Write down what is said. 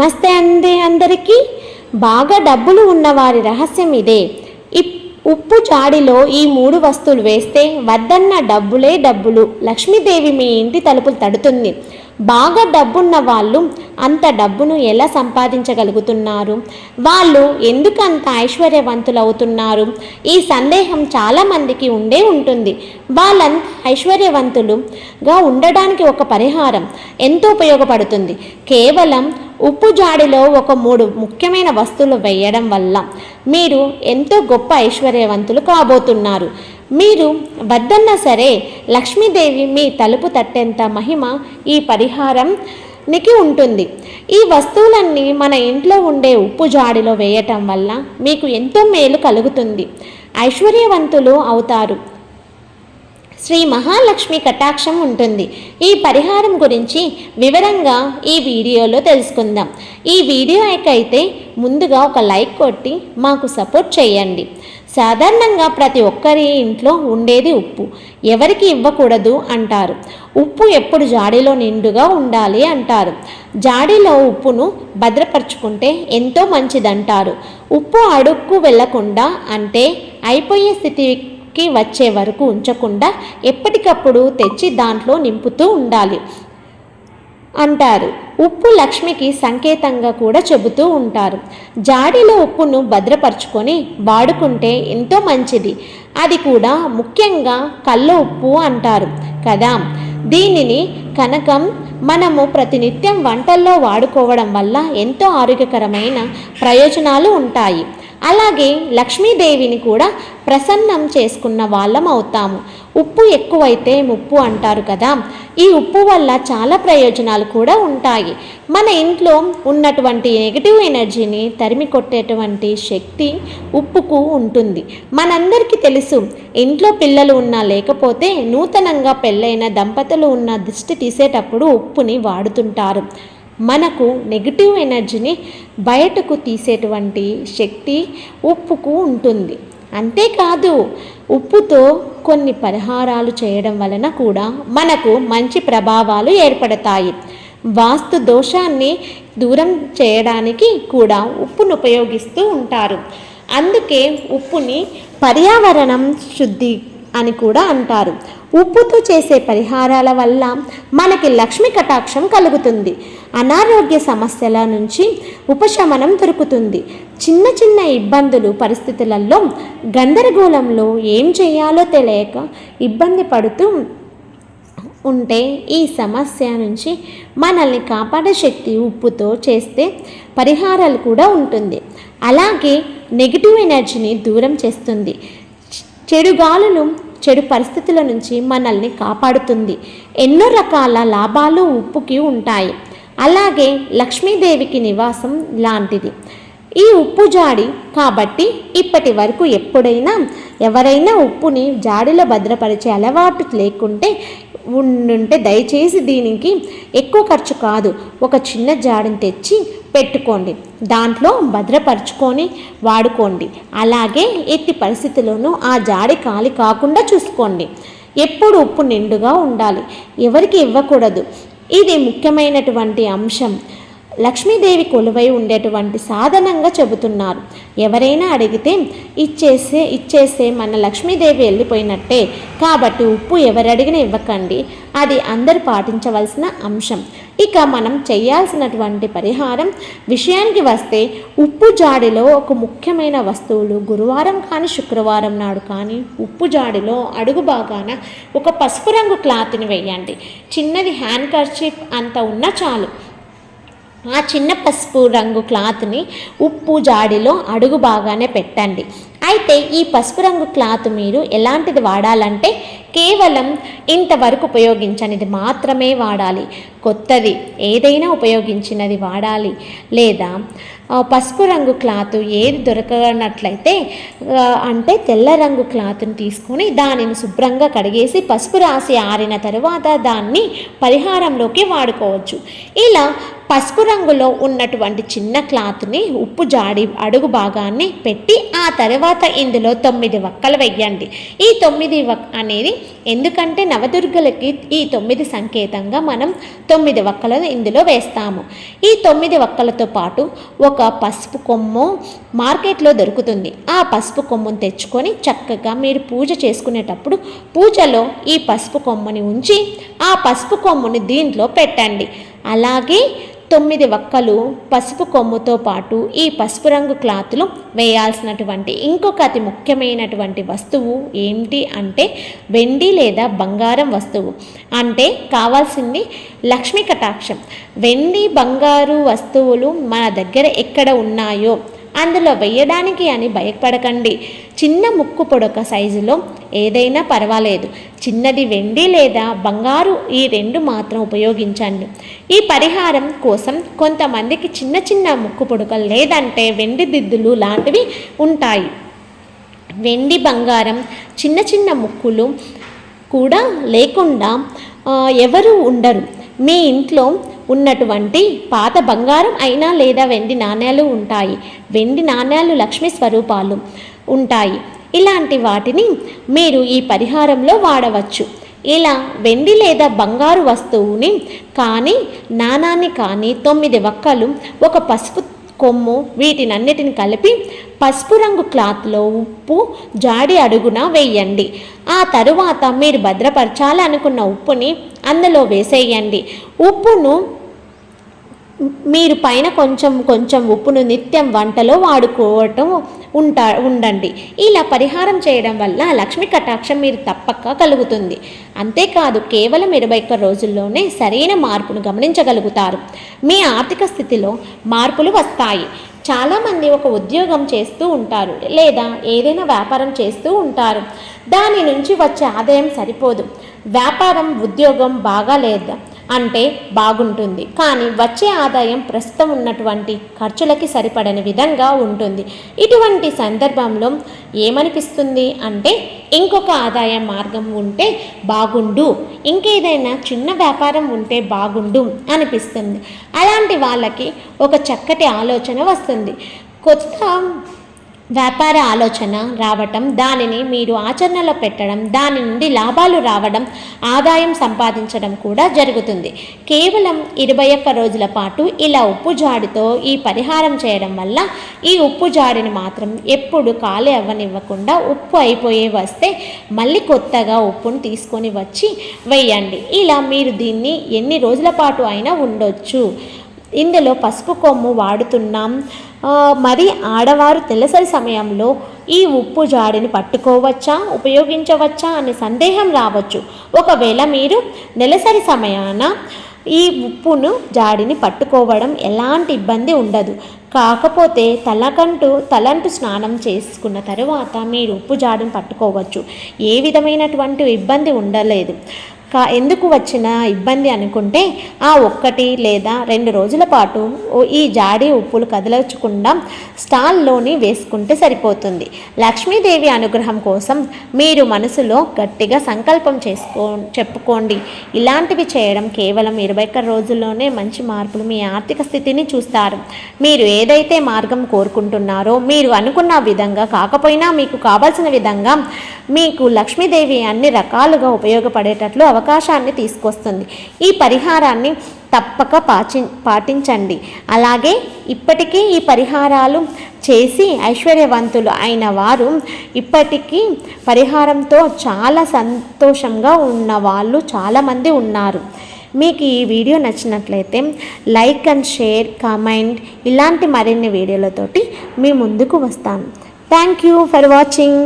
నమస్తే అండి అందరికీ. బాగా డబ్బులు ఉన్నవారి రహస్యం ఇదే. ఉప్పు జాడిలో ఈ 3 వస్తువులు వేస్తే వద్దన్న డబ్బులే డబ్బులు. లక్ష్మీదేవి మీ ఇంటి తలుపులు తడుతుంది. బాగా డబ్బున్న వాళ్ళు అంత డబ్బును ఎలా సంపాదించగలుగుతున్నారు? వాళ్ళు ఎందుకు అంత ఐశ్వర్యవంతులు అవుతున్నారు? ఈ సందేహం చాలామందికి ఉంటుంది. వాళ్ళంత ఐశ్వర్యవంతులుగా ఉండడానికి ఒక పరిహారం ఎంతో ఉపయోగపడుతుంది. కేవలం ఉప్పు జాడిలో ఒక 3 ముఖ్యమైన వస్తువులు వేయడం వల్ల మీరు ఎంతో గొప్ప ఐశ్వర్యవంతులు కాబోతున్నారు. మీరు వద్దన్నా సరే లక్ష్మీదేవి మీ తలుపు తట్టేంత మహిమ ఈ పరిహారానికి ఉంటుంది. ఈ వస్తువులన్నీ మన ఇంట్లో ఉండే ఉప్పు జాడిలో వేయటం వల్ల మీకు ఎంతో మేలు కలుగుతుంది. ఐశ్వర్యవంతులు అవుతారు. శ్రీ మహాలక్ష్మి కటాక్షం ఉంటుంది. ఈ పరిహారం గురించి వివరంగా ఈ వీడియోలో తెలుసుకుందాం. ఈ వీడియోకైతే ముందుగా ఒక లైక్ కొట్టి మాకు సపోర్ట్ చేయండి. సాధారణంగా ప్రతి ఒక్కరి ఇంట్లో ఉండేది ఉప్పు. ఎవరికి ఇవ్వకూడదు అంటారు. ఉప్పు ఎప్పుడు జాడీలో నిండుగా ఉండాలి అంటారు. జాడీలో ఉప్పును భద్రపరుచుకుంటే ఎంతో మంచిదంటారు. ఉప్పు అడుక్కు వెళ్లకుండా, అంటే అయిపోయే స్థితికి వచ్చే వరకు ఉంచకుండా ఎప్పటికప్పుడు తెచ్చి దాంట్లో నింపుతూ ఉండాలి అంటారు. ఉప్పు లక్ష్మికి సంకేతంగా కూడా చెబుతూ ఉంటారు. జాడీలో ఉప్పును భద్రపరుచుకొని వాడుకుంటే ఎంతో మంచిది. అది కూడా ముఖ్యంగా కళ్ళ ఉప్పు అంటారు కదా. దీనిని కనకం మనము ప్రతినిత్యం వంటల్లో వాడుకోవడం వల్ల ఎంతో ఆరోగ్యకరమైన ప్రయోజనాలు ఉంటాయి. అలాగే లక్ష్మీదేవిని కూడా ప్రసన్నం చేసుకున్న వాళ్ళం అవుతాము. ఉప్పు ఎక్కువైతే ముప్పు అంటారు కదా. ఈ ఉప్పు వల్ల చాలా ప్రయోజనాలు కూడా ఉంటాయి. మన ఇంట్లో ఉన్నటువంటి నెగిటివ్ ఎనర్జీని తరిమి కొట్టేటువంటి శక్తి ఉప్పుకు ఉంటుంది. మనందరికీ తెలుసు, ఇంట్లో పిల్లలు ఉన్నా లేకపోతే నూతనంగా పెళ్ళైన దంపతులు ఉన్న దిష్టి తీసేటప్పుడు ఉప్పుని వాడుతుంటారు. మనకు నెగిటివ్ ఎనర్జీని బయటకు తీసేటువంటి శక్తి ఉప్పుకు ఉంటుంది. అంతేకాదు, ఉప్పుతో కొన్ని పరిహారాలు చేయడం వలన కూడా మనకు మంచి ప్రభావాలు ఏర్పడతాయి. వాస్తు దోషాన్ని దూరం చేయడానికి కూడా ఉప్పును ఉపయోగిస్తూ ఉంటారు. అందుకే ఉప్పుని పర్యావరణం శుద్ధి అని కూడా అంటారు. ఉప్పుతో చేసే పరిహారాల వల్ల మనకి లక్ష్మి కటాక్షం కలుగుతుంది. అనారోగ్య సమస్యల నుంచి ఉపశమనం దొరుకుతుంది. చిన్న చిన్న ఇబ్బందులు, పరిస్థితులలో గందరగోళంలో ఏం చేయాలో తెలియక ఇబ్బంది పడుతూ ఉంటే ఈ సమస్య నుంచి మనల్ని కాపాడే శక్తి ఉప్పుతో చేస్తే పరిహారాలు కూడా ఉంటుంది. అలాగే నెగిటివ్ ఎనర్జీని దూరం చేస్తుంది. చెడు గాలులు, చెడు పరిస్థితుల నుంచి మనల్ని కాపాడుతుంది. ఎన్నో రకాల లాభాలు ఉప్పుకి ఉంటాయి. అలాగే లక్ష్మీదేవికి నివాసం లాంటిది ఈ ఉప్పు జాడి. కాబట్టి ఇప్పటి వరకు ఎప్పుడైనా ఎవరైనా ఉప్పుని జాడిలో భద్రపరిచే అలవాటు లేకుంటే ఉండుంటే దయచేసి దీనికి ఎక్కువ ఖర్చు కాదు, ఒక చిన్న జాడిని తెచ్చి పెట్టుకోండి. దాంట్లో భద్రపరుచుకొని వాడుకోండి. అలాగే ఎట్టి పరిస్థితుల్లోనూ ఆ జాడి ఖాళీ కాకుండా చూసుకోండి. ఎప్పుడు ఉప్పు నిండుగా ఉండాలి, ఎవరికి ఇవ్వకూడదు. ఇది ముఖ్యమైనటువంటి అంశం. లక్ష్మీదేవి కొలువై ఉండేటువంటి సాధనంగా చెబుతున్నారు. ఎవరైనా అడిగితే ఇచ్చేస్తే మన లక్ష్మీదేవి వెళ్ళిపోయినట్టే. కాబట్టి ఉప్పు ఎవరడిగినా ఇవ్వకండి. అది అందరూ పాటించవలసిన అంశం. ఇక మనం చేయాల్సినటువంటి పరిహారం విషయానికి వస్తే, ఉప్పు జాడిలో ఒక ముఖ్యమైన వస్తువులు గురువారం కానీ శుక్రవారం నాడు కానీ ఉప్పు జాడిలో అడుగు భాగాన ఒక పసుపు రంగు క్లాత్ని వేయండి. చిన్నది హ్యాండ్ కర్చీఫ్ అంత ఉన్నా చాలు. ఆ చిన్న పసుపు రంగు క్లాత్ని ఉప్పు జాడిలో అడుగు బాగానే పెట్టండి. అయితే ఈ పసుపు రంగు క్లాత్ మీరు ఎలాంటిది వాడాలంటే, కేవలం ఇంతవరకు ఉపయోగించనిది మాత్రమే వాడాలి. కొత్తది ఏదైనా ఉపయోగించినది వాడాలి. లేదా పసుపు రంగు క్లాత్ ఏది దొరకనట్లయితే అంటే తెల్ల రంగు క్లాత్ని తీసుకొని దానిని శుభ్రంగా కడిగేసి పసుపు రాసి ఆరిన తరువాత దాన్ని పరిహారంలోకి వాడుకోవచ్చు. ఇలా పసుపు రంగులో ఉన్నటువంటి చిన్న క్లాత్ని ఉప్పు జాడి అడుగు భాగాన్ని పెట్టి ఆ తర్వాత ఇందులో 9 వక్కలు వేయండి. ఈ 9 అనేది ఎందుకంటే నవదుర్గలకి ఈ 9 సంకేతంగా మనం 9 వక్కలను ఇందులో వేస్తాము. ఈ 9 వక్కలతో పాటు ఒక పసుపు కొమ్ము మార్కెట్లో దొరుకుతుంది. ఆ పసుపు కొమ్మును తెచ్చుకొని చక్కగా మీరు పూజ చేసుకునేటప్పుడు పూజలో ఈ పసుపు కొమ్ముని ఉంచి ఆ పసుపు కొమ్ముని దీంట్లో పెట్టండి. అలాగే 9 వక్కలు పసుపు కొమ్ముతో పాటు ఈ పసుపు రంగు క్లాత్లో వేయాల్సినటువంటి ఇంకొక అతి ముఖ్యమైనటువంటి వస్తువు ఏంటి అంటే వెండి లేదా బంగారం వస్తువు. అంటే కావాల్సింది లక్ష్మీ కటాక్షం. వెండి బంగారు వస్తువులు మన దగ్గర ఎక్కడ ఉన్నాయో అందులో వేయడానికి అని భయపడకండి. చిన్న ముక్కు పొడక సైజులో ఏదైనా పర్వాలేదు. చిన్నది వెండి లేదా బంగారు, ఈ 2 మాత్రం ఉపయోగించండి. ఈ పరిహారం కోసం కొంతమందికి చిన్న చిన్న ముక్కు పొడకలు లేదంటే వెండి దిద్దులు లాంటివి ఉంటాయి. వెండి బంగారం చిన్న చిన్న ముక్కులు కూడా లేకుండా ఎవరు ఉండరు. మీ ఇంట్లో ఉన్నటువంటి పాత బంగారం అయినా లేదా వెండి నాణ్యాలు ఉంటాయి. వెండి నాణ్యాలు లక్ష్మీ స్వరూపాలు ఉంటాయి. ఇలాంటి వాటిని మీరు ఈ పరిహారంలో వాడవచ్చు. ఇలా వెండి లేదా బంగారు వస్తువుని కానీ నాణాన్ని కానీ 9 వక్కలు ఒక పసుపు కొమ్ము వీటినన్నిటిని కలిపి పసుపు రంగు క్లాత్లో ఉప్పు జాడి అడుగున వేయండి. ఆ తరువాత మీరు భద్రపరచాలనుకున్న ఉప్పుని అందులో వేసేయండి. ఉప్పును మీరు పైన కొంచెం ఉప్పును నిత్యం వంటలో వాడుకోవటం ఉండండి. ఇలా పరిహారం చేయడం వల్ల లక్ష్మీ కటాక్షం మీరు తప్పక కలుగుతుంది. అంతేకాదు కేవలం 21 రోజుల్లోనే సరైన మార్పును గమనించగలుగుతారు. మీ ఆర్థిక స్థితిలో మార్పులు వస్తాయి. చాలామంది ఒక ఉద్యోగం చేస్తూ ఉంటారు లేదా ఏదైనా వ్యాపారం చేస్తూ ఉంటారు. దాని నుంచి వచ్చే ఆదాయం సరిపోదు. వ్యాపారం ఉద్యోగం బాగా లేదా అంటే బాగుంటుంది, కానీ వచ్చే ఆదాయం ప్రస్తుతం ఉన్నటువంటి ఖర్చులకి సరిపడని విధంగా ఉంటుంది. ఇటువంటి సందర్భంలో ఏమనిపిస్తుంది అంటే ఇంకొక ఆదాయ మార్గం ఉంటే బాగుండు, ఇంకేదైనా చిన్న వ్యాపారం ఉంటే బాగుండు అనిపిస్తుంది. అలాంటి వాళ్ళకి ఒక చక్కటి ఆలోచన వస్తుంది. కొత్త వ్యాపార ఆలోచన రావటం, దానిని మీరు ఆచరణలో పెట్టడం, దాని నుండి లాభాలు రావడం, ఆదాయం సంపాదించడం కూడా జరుగుతుంది. కేవలం 21 రోజుల పాటు ఇలా ఉప్పు జాడితో ఈ పరిహారం చేయడం వల్ల ఈ ఉప్పు జాడిని మాత్రం ఎప్పుడు ఖాళీ అవ్వనివ్వకుండా ఉప్పు అయిపోయే వస్తే మళ్ళీ కొత్తగా ఉప్పును తీసుకొని వచ్చి వేయండి. ఇలా మీరు దీన్ని ఎన్ని రోజుల పాటు అయినా ఉండొచ్చు. ఇందులో పసుపు కొమ్ము వాడుతున్నాం. మరి ఆడవారు తెల్లసరి సమయంలో ఈ ఉప్పు జాడిని పట్టుకోవచ్చా, ఉపయోగించవచ్చా అనే సందేహం రావచ్చు. ఒకవేళ మీరు నెలసరి సమయాన ఈ ఉప్పును జాడిని పట్టుకోవడం ఎలాంటి ఇబ్బంది ఉండదు. కాకపోతే తలంటు స్నానం చేసుకున్న తరువాత మీరు ఉప్పు జాడిని పట్టుకోవచ్చు. ఏ విధమైనటువంటి ఇబ్బంది ఉండలేదు. ఎందుకు వచ్చిన ఇబ్బంది అనుకుంటే ఆ 1 లేదా 2 రోజుల పాటు ఈ జాడి ఉప్పులు కదలచకుండా స్టాల్లోని వేసుకుంటే సరిపోతుంది. లక్ష్మీదేవి అనుగ్రహం కోసం మీరు మనసులో గట్టిగా సంకల్పం చెప్పుకోండి. ఇలాంటివి చేయడం కేవలం 21 రోజుల్లోనే మంచి మార్పులు మీ ఆర్థిక స్థితిని చూస్తారు. మీరు ఏదైతే మార్గం కోరుకుంటున్నారో మీరు అనుకున్న విధంగా కాకపోయినా మీకు కావాల్సిన విధంగా మీకు లక్ష్మీదేవి అన్ని రకాలుగా ఉపయోగపడేటట్లు అవకాశాన్ని తీసుకొస్తుంది. ఈ పరిహారాన్ని తప్పక పాటించండి. అలాగే ఇప్పటికీ ఈ పరిహారాలు చేసి ఐశ్వర్యవంతులు అయిన వారు ఇప్పటికీ పరిహారంతో చాలా సంతోషంగా ఉన్న వాళ్ళు చాలామంది ఉన్నారు. మీకు ఈ వీడియో నచ్చినట్లయితే లైక్ అండ్ షేర్, కామెంట్ ఇలాంటి మరిన్ని వీడియోలతోటి మీ ముందుకు వస్తాను. Thank you for watching.